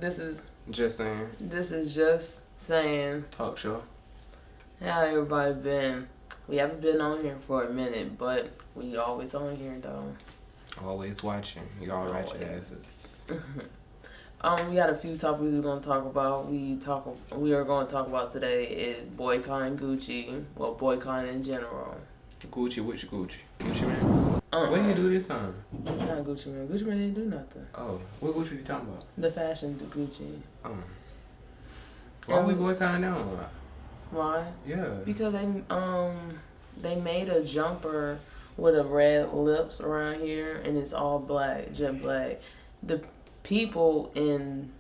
This is Just saying. this is just saying. Talk show. How everybody been? We haven't been on here for a minute, but we always on here though. Always watching. Y'all ratchet asses. We got a few topics we're gonna talk about. We are gonna talk about today is boycotting Gucci. Well, boycotting in general. Gucci, which Gucci? Gucci man? What you do this time? Not Gucci man. Gucci man didn't do nothing. Oh, what Gucci you talking about? The fashion to Gucci. Oh. Why we boycotting now? Why? Yeah. Because they made a jumper with a red lips around here and it's all black, jet black. The people in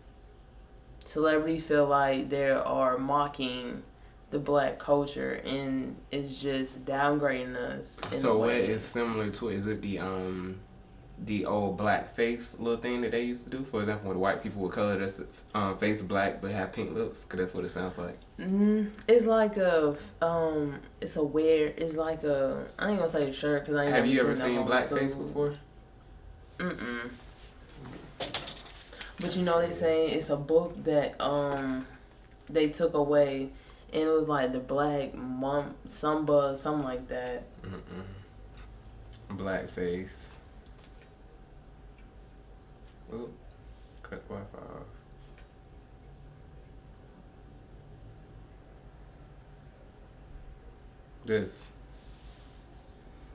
celebrities feel like they are mocking the black culture and it's just downgrading us. So what is similar to it? Is it the old black face little thing that they used to do? For example, when white people would color their face black but have pink lips, cause that's what it sounds like. It's like it's a weird. It's like a. I ain't gonna say a shirt because I ain't. Have you ever seen blackface before? But you know they say it's a book that they took away, and it was like the Black Samba, something like that. Blackface. Oh, cut Wi-Fi off. This.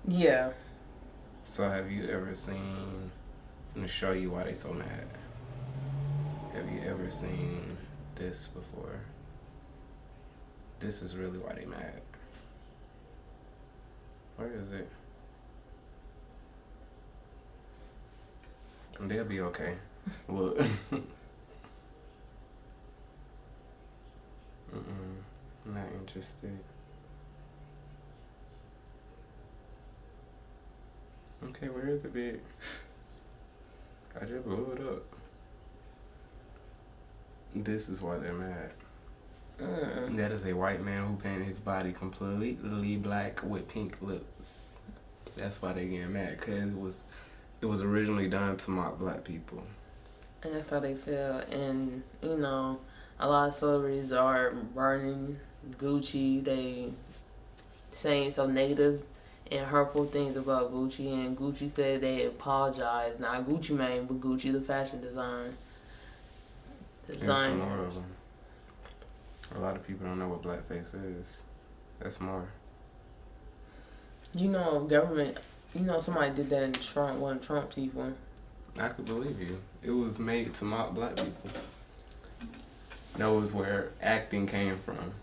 Yeah. So have you ever seen? I'm gonna show you why they so mad. Have you ever seen this before? This is really why they mad. Where is it? They'll be okay. Look. Not interested. Okay, where is it, bitch? I just blew it up. This is why they're mad. That is a white man who painted his body completely black with pink lips. That's why they getting mad, cause it was originally done to mock black people. And that's how they feel. And you know, a lot of celebrities are burning Gucci. They saying so negative and hurtful things about Gucci, and Gucci said they apologized. Not Gucci Mane, but Gucci the fashion designer. There's some more of them. A lot of people don't know what blackface is. That's more. You know, government. You know, somebody did that in Trump. One of Trump people. I could believe you. It was made to mock black people. That was where acting came from.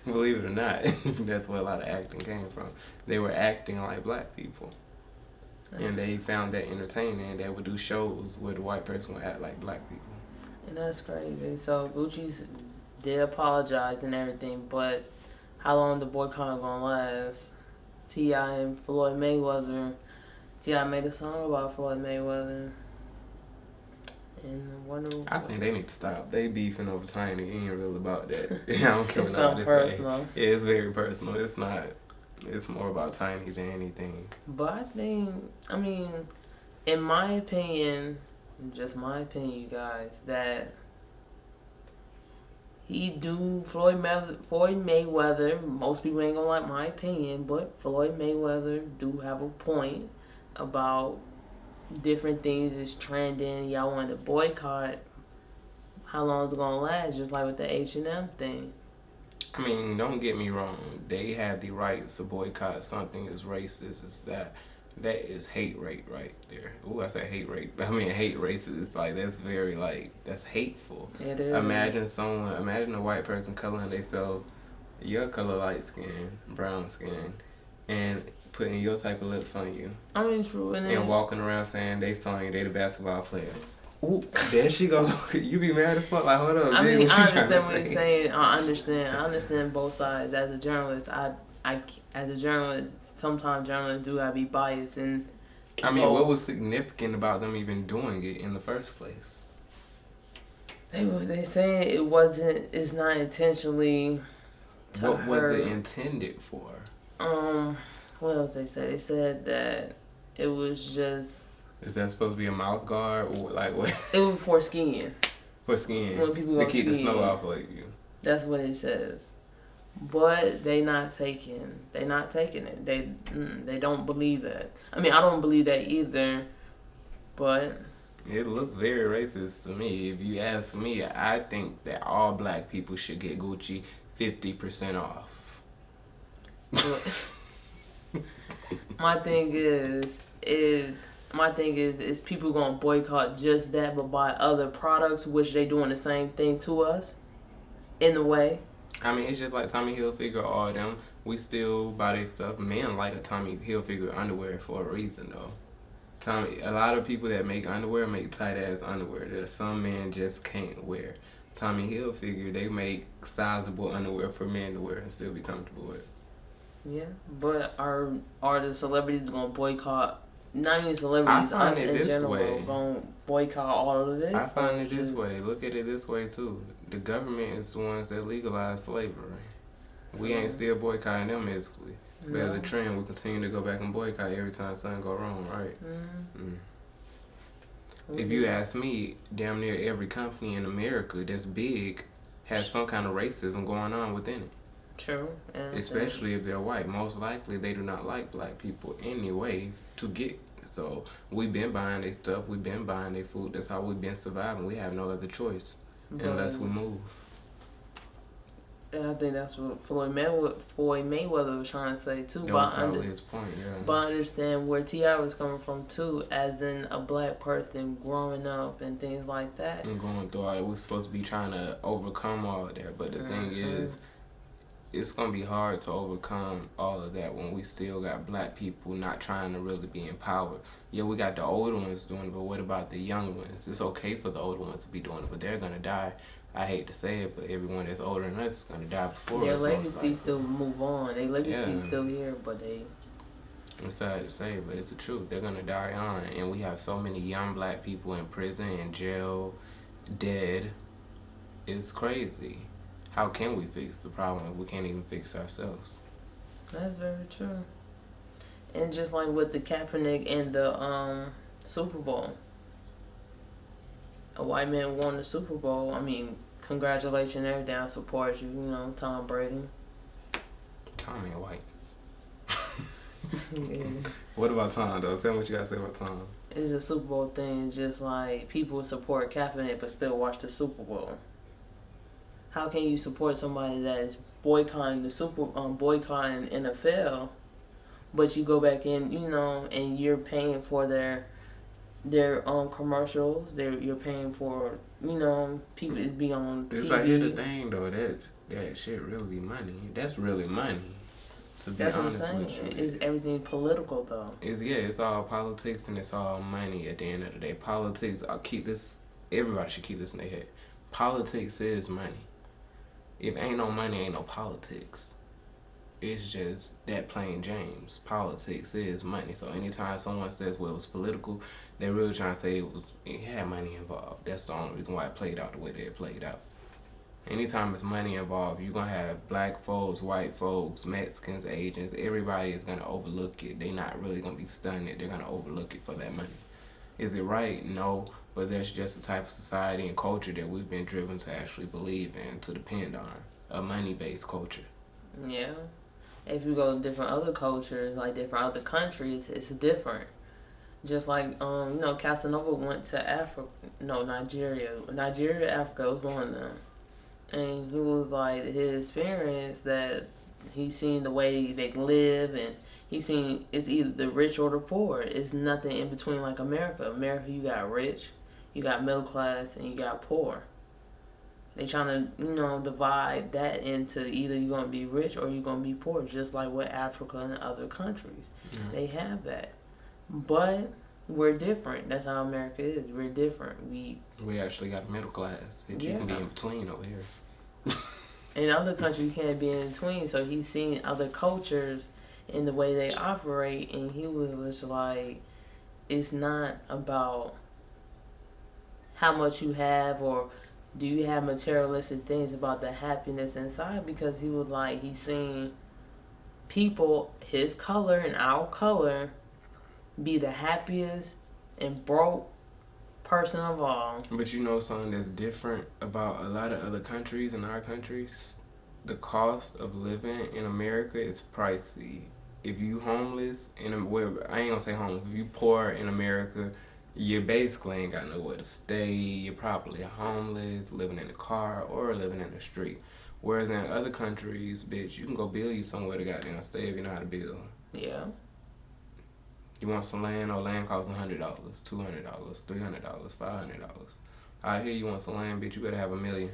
Believe it or not, that's where a lot of acting came from. They were acting like black people. And they found that entertaining, and they would do shows where the white person would act like black people. And that's crazy. So Gucci's did apologize and everything, but how long the boycott gonna last? T.I. and Floyd Mayweather. T.I. made a song about Floyd Mayweather. And I wonder. I think they need to stop. They beefing over Tiny. It ain't really about that. I don't care it's what so personal. Yeah, it's very personal. It's not. It's more about Tiny than anything. But I think, in my opinion, just my opinion, you guys, that Floyd Mayweather, most people ain't gonna like my opinion, but Floyd Mayweather do have a point about different things is trending. Y'all want to boycott. How long is it gonna last? Just like with the H&M thing. Don't get me wrong. They have the right to boycott something is racist. It's that is hate rape right there. Ooh, I said hate rape. Hate racist. It's like that's hateful. It is. Imagine a white person coloring themselves your color, light skin, brown skin, and putting your type of lips on you. True. And walking around saying they saw you, they the basketball player. Ooh, there she go. You be mad as fuck. Like, hold up. I understand what you're saying. I understand both sides. As a journalist, sometimes journalists do gotta be biased. And what was significant about them even doing it in the first place? They saying it's not intentionally to What was it intended for? What else they said? They said that it was just Is that supposed to be a mouth guard or like what? It was for skiing. For skiing. When people to go keep the skiing. snow off of you. That's what it says. But they not taking it. They don't believe that. I mean, I don't believe that either. But it looks very racist to me. If you ask me, I think that all black people should get Gucci 50% off. my thing is people gonna boycott just that, but buy other products, which they doing the same thing to us, in a way. I mean, it's just like Tommy Hilfiger, all them. We still buy their stuff. Men like a Tommy Hilfiger underwear for a reason, though. A lot of people that make underwear make tight ass underwear that some men just can't wear. Tommy Hilfiger, they make sizable underwear for men to wear and still be comfortable with. Yeah, but are the celebrities gonna boycott? Not even celebrities, us in general, gonna boycott all of it. I find it this way. Look at it this way too. The government is the ones that legalize slavery. We ain't still boycotting them basically. But as a trend, we continue to go back and boycott every time something go wrong, right? If you ask me, damn near every company in America that's big has some kind of racism going on within it. True. Especially if they're white. Most likely they do not like black people anyway to get. So we've been buying their stuff. We've been buying their food. That's how we've been surviving. We have no other choice unless we move. And I think that's what Floyd Mayweather was trying to say too. That was probably his point, yeah. But I understand where T.I. was coming from too, as in a black person growing up and things like that. And going through all that. We're supposed to be trying to overcome all of that. But the thing is, it's going to be hard to overcome all of that when we still got black people not trying to really be empowered. Yeah, we got the older ones doing it, but what about the young ones? It's okay for the older ones to be doing it, but they're going to die. I hate to say it, but everyone that's older than us is going to die before us. Their legacy still move on. Their legacy is still here, but they... I'm sad to say, but it's the truth. They're going to die on, and we have so many young black people in prison, in jail, dead. It's crazy. How can we fix the problem if we can't even fix ourselves? That's very true. And just like with the Kaepernick and the Super Bowl. A white man won the Super Bowl. I mean, congratulations, everything. I support you, Tom Brady. Tom ain't white. What about Tom, though? Tell me what you got to say about Tom. It's a Super Bowl thing. It's just like people support Kaepernick but still watch the Super Bowl. How can you support somebody that is boycotting boycotting NFL, but you go back in, and you're paying for their commercials. You're paying for, people is be on TV. It's like, here's the thing though, that shit really money. That's really money. To be That's honest what I'm with saying. you. Is everything political though? It's all politics and it's all money at the end of the day. Politics, everybody should keep this in their head. Politics is money. If ain't no money, ain't no politics. It's just that plain James. Politics is money. So anytime someone says, well, it was political, they're really trying to say it had money involved. That's the only reason why it played out the way that it played out. Anytime it's money involved, you're going to have black folks, white folks, Mexicans, Asians. Everybody is going to overlook it. They're not really going to be stunned. They're going to overlook it for that money. Is it right? No. But that's just the type of society and culture that we've been driven to actually believe in, to depend on. A money-based culture. Yeah. If you go to different other cultures, like different other countries, it's different. Just like, Casanova went to Nigeria. Nigeria, Africa was one of them. And he was like, his experience that he's seen the way they live, and he's seen it's either the rich or the poor. It's nothing in between like America. America, you got rich, you got middle class, and you got poor. They trying to, divide that into either you're going to be rich or you're going to be poor, just like with Africa and other countries. Mm-hmm. They have that. But we're different. That's how America is. We're different. We actually got a middle class, but you can be in between over here. In other countries, you can't be in between. So he's seen other cultures and the way they operate, and he was just like, it's not about how much you have or do you have materialistic things, about the happiness inside, because he was like, he's seen people his color and our color be the happiest and broke person of all. But you know something that's different about a lot of other countries and our countries? The cost of living in America is pricey. If you homeless well, I ain't gonna say homeless. If you poor in America, you basically ain't got nowhere to stay. You're probably homeless, living in a car, or living in the street. Whereas in other countries, bitch, you can go build you somewhere to goddamn stay if you know how to build. Yeah. You want some land? Oh, land costs $100, $200, $300, $500. Out here, you want some land, bitch, you better have $1 million.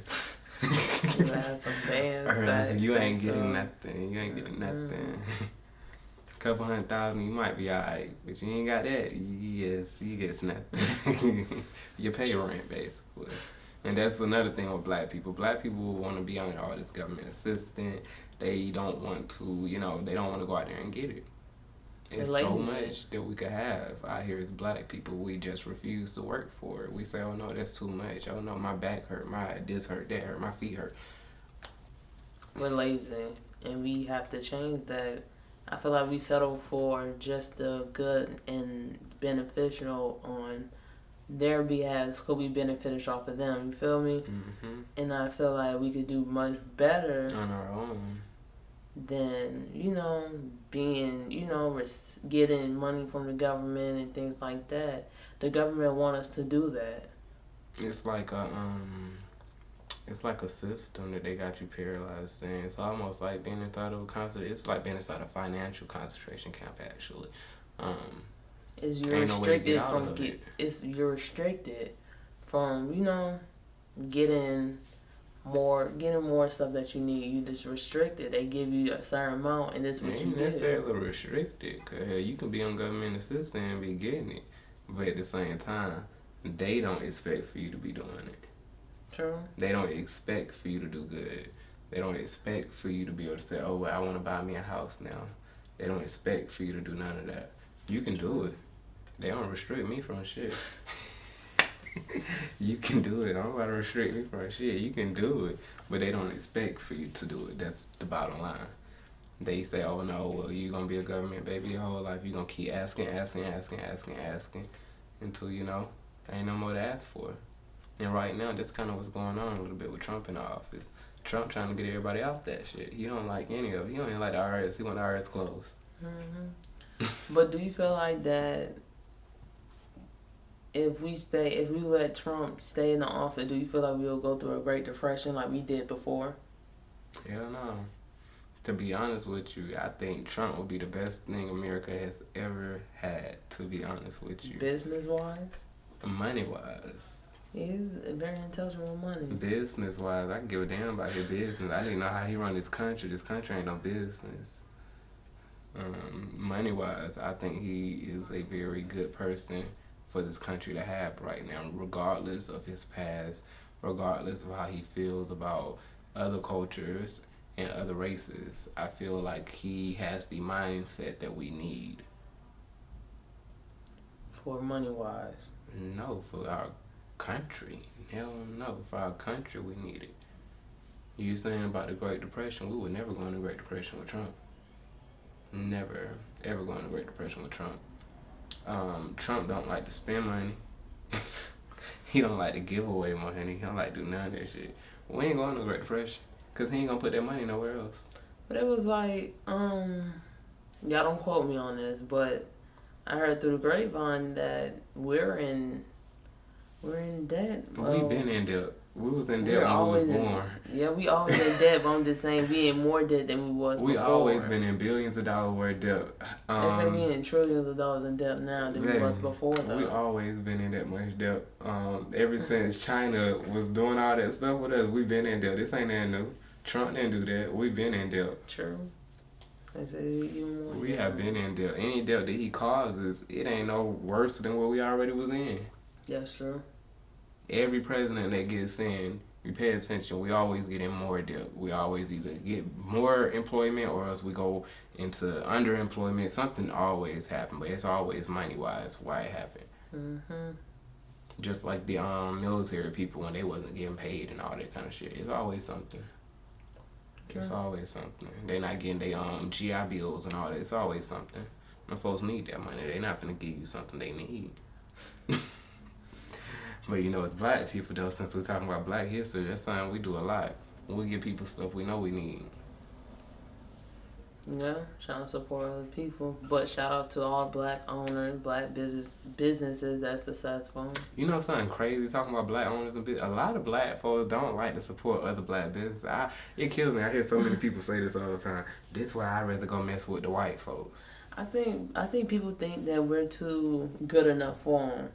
You have some bands. You ain't getting nothing. You ain't getting nothing. Couple $100,000, you might be alright, but you ain't got that. Yes, you get nothing. You pay rent, basically. And that's another thing with black people. Black people want to be on all this government assistance. They don't want to, they don't want to go out there and get it. It's so much that we could have out here as black people. We just refuse to work for it. We say, oh no, that's too much. Oh no, my back hurt, this hurt, that hurt, my feet hurt. We're lazy, and we have to change that. I feel like we settle for just the good and beneficial on their behalf. Could be beneficial off of them. You feel me? Mm-hmm. And I feel like we could do much better on our own than being getting money from the government and things like that. The government want us to do that. It's like a system that they got you paralyzed in. It's almost like being inside of it's like being inside a financial concentration camp, actually. You're restricted from getting more stuff that you need. You just restricted. They give you a certain amount, and this is what you ain't get. necessarily restricted, cause you can be on government assistance and be getting it, but at the same time, they don't expect for you to be doing it. True. They don't expect for you to do good. They don't expect for you to be able to say, oh, well, I want to buy me a house now. They don't expect for you to do none of that. You can do it. They don't restrict me from shit. You can do it. I'm about to restrict me from shit. You can do it. But they don't expect for you to do it. That's the bottom line. They say, oh, no, well, you're going to be a government baby your whole life. You're going to keep asking until, ain't no more to ask for. And right now, that's kind of what's going on a little bit with Trump in the office. Trump trying to get everybody off that shit. He don't like any of it. He don't even like the IRS. He want the IRS closed. Mm-hmm. But do you feel like that if we let Trump stay in the office, do you feel like we'll go through a Great Depression like we did before? Hell no. To be honest with you, I think Trump will be the best thing America has ever had, to be honest with you. Business-wise? Money-wise. He's very intelligent with money. Business-wise, I can give a damn about his business. I didn't know how he run this country. This country ain't no business. Money-wise, I think he is a very good person for this country to have right now, regardless of his past, regardless of how he feels about other cultures and other races. I feel like he has the mindset that we need. For money-wise? No, for our country. Hell no, for our country we need it. You saying about the Great Depression, we would never go into the Great Depression with Trump. Never, ever go into the Great Depression with Trump. Trump don't like to spend money. He don't like to give away money. He don't like to do none of that shit. We ain't going to the Great Depression, because he ain't going to put that money nowhere else. But it was like, y'all don't quote me on this, but I heard through the grapevine that we're in debt. We've been in debt. We was in debt when we was born. Yeah, we always in debt, but I'm just saying we in more debt than we was before. We always been in billions of dollars worth of debt. They say we in trillions of dollars in debt now than we was before, though. We always been in that much debt. Ever since China was doing all that stuff with us, we been in debt. This ain't nothing new. Trump didn't do that. We been in debt. True. They say even more. We have been in debt. Any debt that he causes, it ain't no worse than what we already was in. That's true. Every president that gets in, we pay attention, we always get in more debt. We always either get more employment or else we go into underemployment. Something always happens, but it's always money-wise why it happened. Mm-hmm. Just like the military people when they wasn't getting paid and all that kind of shit. It's always something. It's always something. They not getting their GI bills and all that. It's always something. Them folks need that money. They not gonna give you something they need. But you know, it's black people though. Since we're talking about Black history, that's something we do a lot. We give people stuff we know we need. Yeah, trying to support other people. But shout out to all black owners, black businesses that's successful. You know something crazy? Talking about black owners and a lot of black folks don't like to support other black businesses. It kills me. I hear so many people say this all the time. This why I'd rather go mess with the white folks. I think people think that we're too good enough for them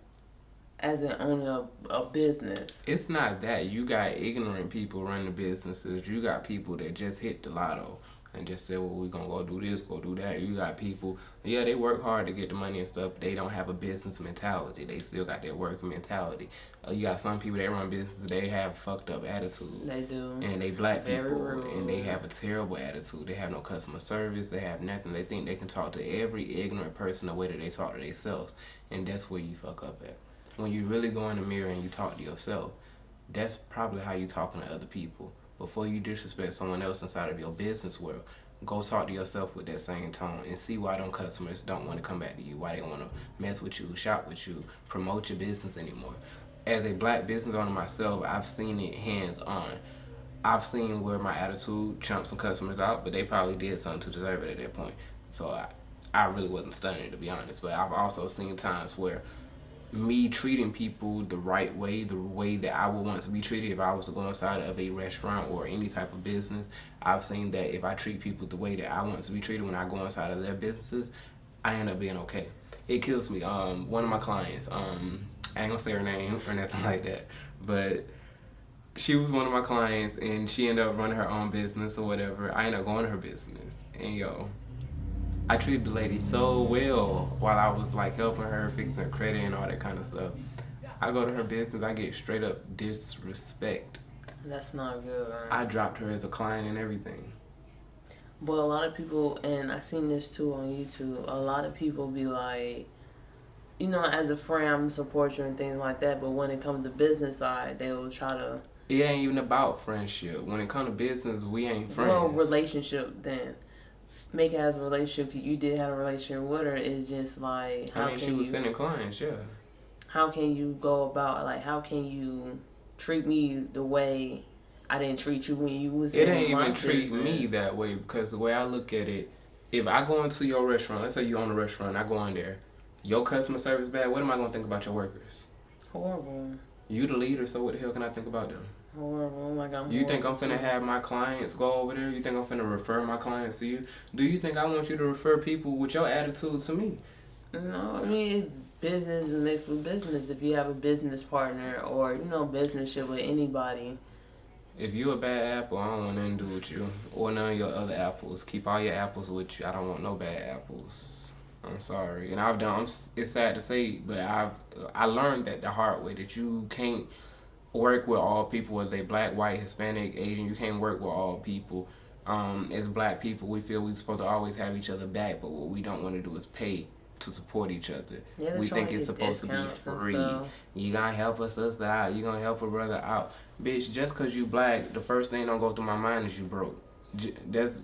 as in owning a business. It's not that. You got ignorant people running businesses. You got people that just hit the lotto and just say, well, we're going to go do this, go do that. You got people, yeah, they work hard to get the money and stuff. They don't have a business mentality. They still got their working mentality. You got some people that run businesses, they have fucked up attitude. They do. And they black Very people, rude. and they have a terrible attitude. They have no customer service. They have nothing. They think they can talk to every ignorant person the way that they talk to themselves. And that's where you fuck up at. When you really go in the mirror and you talk to yourself, that's probably how you talking to other people. Before you disrespect someone else inside of your business world, go talk to yourself with that same tone and see why them customers don't want to come back to you, why they want to mess with you, shop with you, promote your business anymore. As a black business owner myself, I've seen it hands-on. I've seen where my attitude chumped some customers out, but they probably did something to deserve it at that point. So I really wasn't stunning, to be honest. But I've also seen times where me treating people the right way, the way that I would want to be treated if I was to go inside of a restaurant or any type of business. I've seen that if I treat people the way that I want to be treated when I go inside of their businesses, I end up being okay. It kills me. One of my clients, I ain't gonna say her name or nothing like that, but she was one of my clients and she ended up running her own business or whatever. I ended up going to her business and I treated the lady so well while I was like helping her, fixing her credit and all that kind of stuff. I go to her business, I get straight up disrespect. That's not good, right? I dropped her as a client and everything. But a lot of people, and I seen this too on YouTube, a lot of people be like, you know, as a friend, I'm gonna support you and things like that. But when it comes to business side, they will try to. It ain't even about friendship. When it comes to business, we ain't friends. Well, relationship then. Make it as a relationship. You did have a relationship with her. It's just like I mean, she was sending clients, yeah. How can you go about how can you treat me the way I didn't treat you when you was? It in ain't my even treat business? me that way because the way I look at it, if I go into your restaurant, let's say you own a restaurant, I go in there, your customer service bad. What am I gonna think about your workers? Horrible. You the leader, so what the hell can I think about them? Horrible. Like You think I'm finna have my clients go over there? You think I'm finna refer my clients to you? Do you think I want you to refer people with your attitude to me? No, I mean business is mixed with business. If you have a business partner or business shit with anybody. If you a bad apple, I don't want nothing to do with you or none of your other apples. Keep all your apples with you. I don't want no bad apples. I'm sorry, and it's sad to say, but I learned that the hard way that you can't work with all people, whether they black, white, Hispanic, Asian. You can't work with all people. As black people, we feel we're supposed to always have each other back, but what we don't want to do is pay to support each other. Yeah, we think it's supposed to be free. You gonna help us out. You gonna help a brother out, bitch. Just cause you black, the first thing don't go through my mind is you broke. That's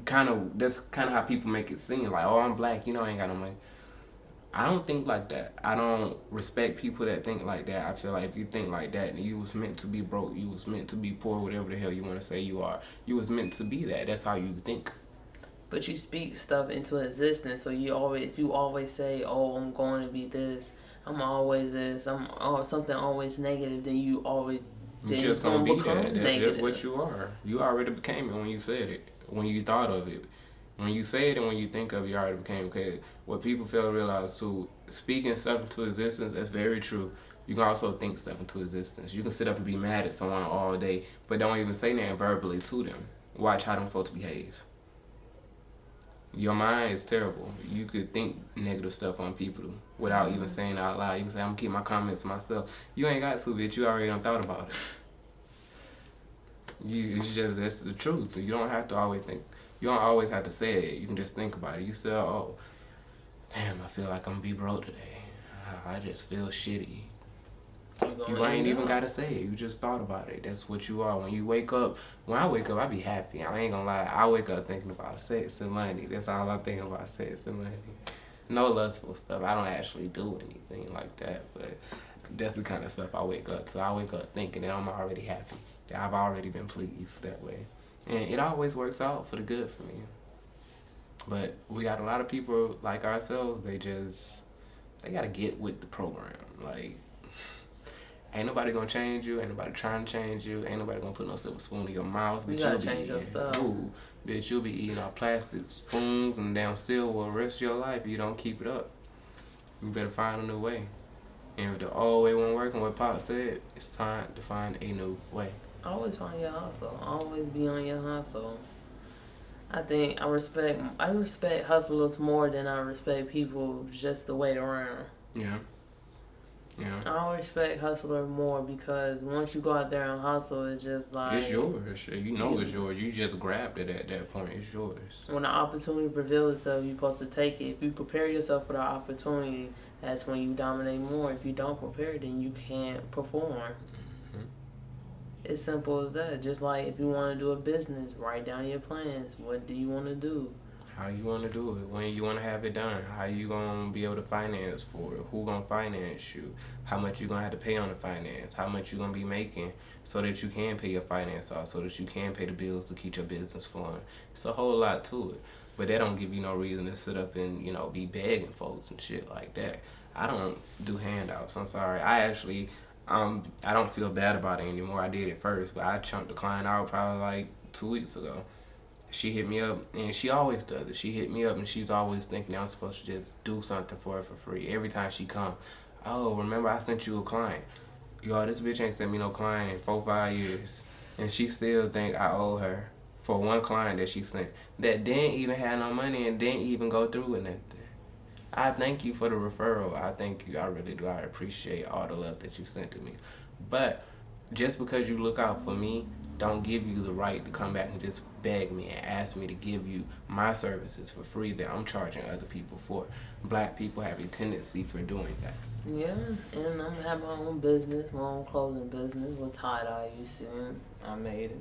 kind of how people make it seem like, oh, I'm black, I ain't got no money. I don't think like that. I don't respect people that think like that. I feel like if you think like that, you was meant to be broke. You was meant to be poor, whatever the hell you want to say you are. You was meant to be that. That's how you think. But you speak stuff into existence. So if you always say, "Oh, I'm going to be this. I'm always this. Something always negative," then you always. You're just gonna be that. That's negative. just what you are. You already became it when you said it. When you thought of it. When you say it and when you think of it, you already became it. Okay, what people fail to realize too, speaking stuff into existence, that's very true. You can also think stuff into existence. You can sit up and be mad at someone all day, but don't even say nothing verbally to them. Watch how them folks behave. Your mind is terrible. You could think negative stuff on people without even saying it out loud. You can say, I'm gonna keep my comments to myself. You ain't got to, bitch. You already done thought about it. That's the truth. You don't have to always think. You don't always have to say it. You can just think about it. You say, oh, damn, I feel like I'm gonna be broke today. I just feel shitty. You ain't even gotta say it. You just thought about it. That's what you are. When I wake up, I be happy. I ain't gonna lie. I wake up thinking about sex and money. That's all I'm thinking about, sex and money. No lustful stuff. I don't actually do anything like that, but that's the kind of stuff I wake up to. I wake up thinking that I'm already happy, that I've already been pleased that way, and it always works out for the good for me. But we got a lot of people like ourselves. They gotta get with the program. Like, ain't nobody gonna change you. Ain't nobody trying to change you. Ain't nobody gonna put no silver spoon in your mouth. You gotta change yourself. Ooh, bitch, you'll be eating all plastic spoons and damn silver the rest of your life if you don't keep it up. You better find a new way. And if the old way won't work, and what Pop said, it's time to find a new way. Always find your hustle. Always be on your hustle. I think I respect hustlers more than I respect people just the way around. Yeah. Yeah. I respect hustler more because once you go out there and hustle, it's just like it's yours. You know it's yours. You just grabbed it at that point. It's yours. When the opportunity reveals itself, you're supposed to take it. If you prepare yourself for the opportunity, that's when you dominate more. If you don't prepare, then you can't perform. Mm-hmm. It's simple as that. Just like if you want to do a business, write down your plans. What do you want to do? How you want to do it? When you want to have it done? How you gonna be able to finance for it? Who gonna finance you? How much you gonna have to pay on the finance? How much you gonna be making so that you can pay your finance off? So that you can pay the bills to keep your business flowing? It's a whole lot to it, but that don't give you no reason to sit up and be begging folks and shit like that. I don't do handouts. I'm sorry. I don't feel bad about it anymore. I did it first, but I chunked the client out probably like 2 weeks ago. She hit me up, and she always does it. She hit me up, and she's always thinking I'm supposed to just do something for her for free. Every time she come, oh, remember I sent you a client. Yo, this bitch ain't sent me no client in 4-5 years. And she still think I owe her for one client that she sent that didn't even have no money and didn't even go through with nothing. I thank you for the referral. I thank you. I really do. I appreciate all the love that you sent to me. But just because you look out for me, don't give you the right to come back and just beg me and ask me to give you my services for free that I'm charging other people for. Black people have a tendency for doing that. Yeah, and I'm gonna have my own business, my own clothing business with tie-dye. You see, I made it.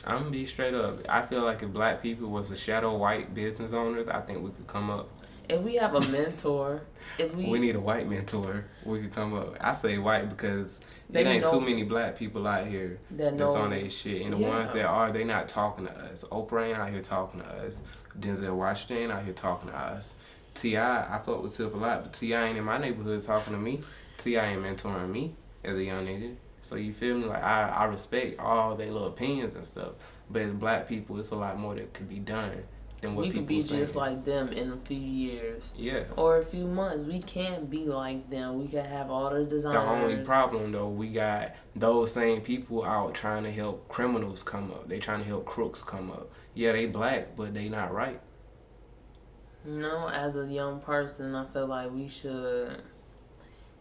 I'm gonna be straight up. I feel like if black people was the shadow white business owners, I think we could come up. If we have a mentor, we need a white mentor, we could come up. I say white because there ain't too many black people out here that's on their shit. And the ones that are, they not talking to us. Oprah ain't out here talking to us. Denzel Washington ain't out here talking to us. T.I., I fuck with Tip a lot, but T.I. ain't in my neighborhood talking to me. T.I. ain't mentoring me as a young nigga. So you feel me? Like, I respect all their little opinions and stuff. But as black people, it's a lot more that could be done. We could be just like them in a few years. Yeah. Or a few months. We can't be like them. We can have all the designers. The only problem, though, we got those same people out trying to help criminals come up. They trying to help crooks come up. Yeah, they black, but they not right. No, as a young person, I feel like we should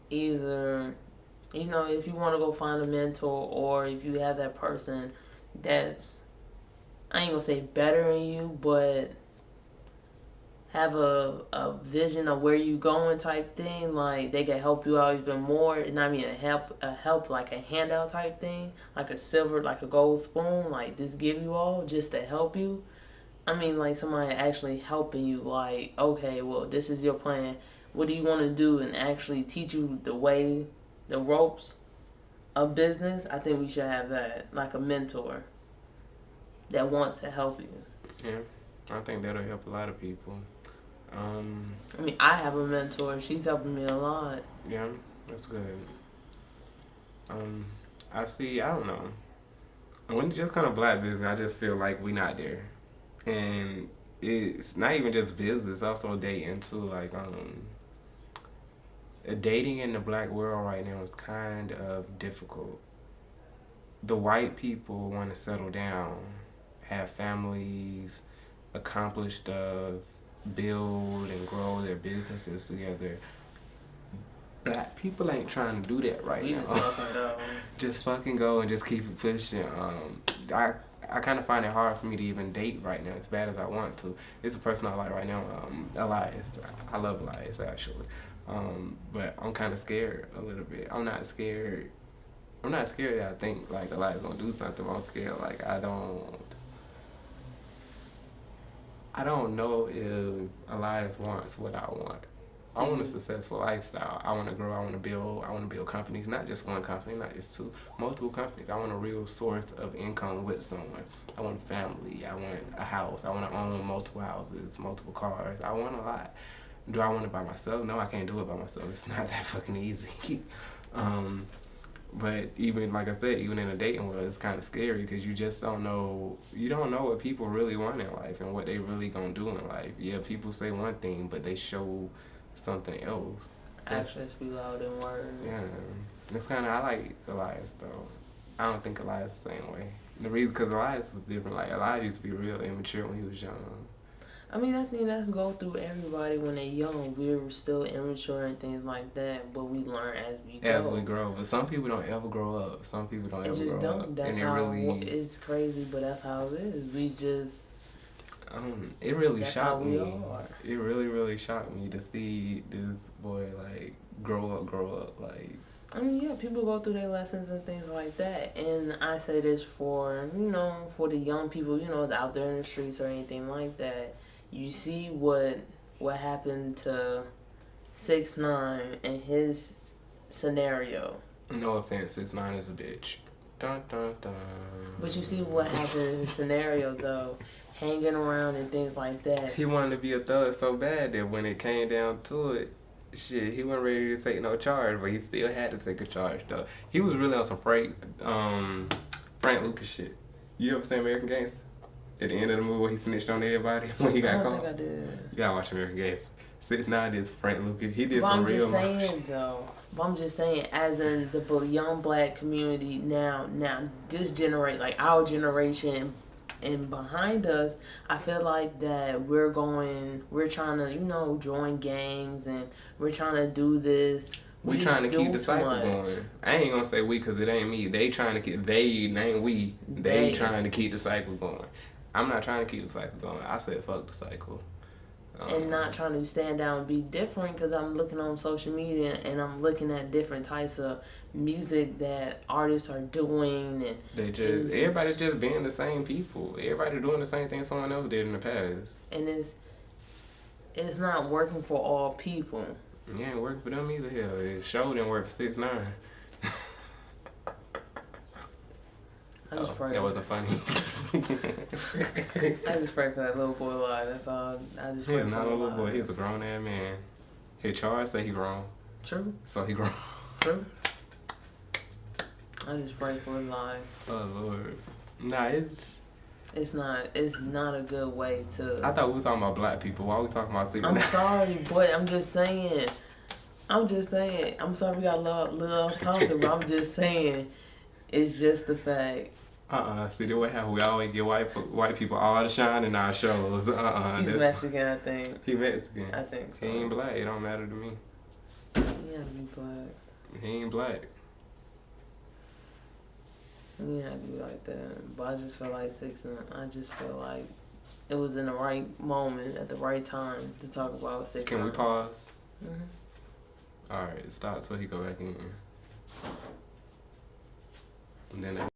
either, if you want to go find a mentor, or if you have that person that's, I ain't gonna say better than you, but have a vision of where you going type thing. Like, they can help you out even more. And I mean a help like a handout type thing, like a silver, like a gold spoon, like this give you all just to help you. I mean, like somebody actually helping you. Like, okay, well, this is your plan. What do you want to do? And actually teach you the ropes of business. I think we should have that, like a mentor that wants to help you. Yeah, I think that'll help a lot of people. I mean, I have a mentor. She's helping me a lot. Yeah, that's good. I don't know. When it's just kind of black business, I just feel like we not there. And it's not even just business, it's also dating too. Like, dating in the black world right now is kind of difficult. The white people want to settle down, have families, accomplish stuff, build and grow their businesses together. Black people ain't trying to do that right now. Just fucking go and just keep it pushing. I kind of find it hard for me to even date right now, as bad as I want to. It's a person I like right now, Elias. I love Elias, actually. But I'm kind of scared a little bit. I'm not scared that I think, like, Elias gonna do something. I'm scared, like, I don't know if Elias wants what I want. I want a successful lifestyle. I want to grow. I want to build companies, not just one company, not just two, multiple companies. I want a real source of income with someone. I want a family. I want a house. I want to own multiple houses, multiple cars. I want a lot. Do I want it by myself? No, I can't do it by myself. It's not that fucking easy. But even, like I said, even in the dating world, it's kind of scary because you just don't know. You don't know what people really want in life and what they really gonna do in life. Yeah, people say one thing, but they show something else. Actions speak louder than words. Yeah, it's kind of. I like Elias though. I don't think Elias the same way. The reason, because Elias is different. Like Elias used to be real immature when he was young. I mean, I think that's go through everybody when they're young. We're still immature and things like that, but we learn as we go. As we grow, but some people don't ever grow up. Some people don't ever just grow don't. up. That's and how really, it's crazy, but that's how it is. We just. It really that's shocked how we me. are. It really shocked me to see this boy like grow up. Like, I mean, yeah, people go through their lessons and things like that, and I say this for for the young people, out there in the streets or anything like that. You see what happened to 6ix9ine and his scenario. No offense, 6ix9ine is a bitch. Dun, dun, dun. But you see what happened in his scenario though, hanging around and things like that. He wanted to be a thug so bad that when it came down to it, shit, he wasn't ready to take no charge, but he still had to take a charge though. He was really on some Frank Lucas shit. You ever seen American Gangster? At the end of the movie, where he snitched on everybody when he got caught. I don't think I did. You gotta watch American Gangster. 6ix9ine did Frank Lucas. He did but some real. I'm just saying, as in the young black community now this generation, like our generation and behind us, I feel like that we're trying to join gangs and we're trying to do this. We trying to keep the cycle going. I ain't gonna say we because it ain't me. They trying to keep. They trying to keep the cycle going. I'm not trying to keep the cycle going. I said fuck the cycle. And not trying to stand down and be different, because I'm looking on social media and I'm looking at different types of music that artists are doing, and everybody just being the same people. Everybody doing the same thing someone else did in the past. And it's not working for all people. It ain't working for them either. Hell, it sure didn't work for 6ix9ine. That wasn't funny. I just pray for that little boy lie. That's all. I just pray He's for not a little boy. lie. He's a grown ass man. His charge say he grown. True. So he grown. True. I just pray for a lie. Oh Lord. Nah, It's not a good way to. I thought we was talking about black people. Why we talking about 6ix9ine? I'm sorry, but I'm just saying. I'm sorry we got a little off topic, but I'm just saying. It's just the fact. See, the way how we always give white people all the shine in our shows. He's Mexican, I think. He Mexican. I think so. He ain't black. It don't matter to me. He had to be black. He ain't black. He had to be like that. But I just feel like 6ix9ine. I just feel like it was in the right moment at the right time to talk about 6ix9ine. Can we pause? Mm-hmm. All right, stop so he go back in. And then.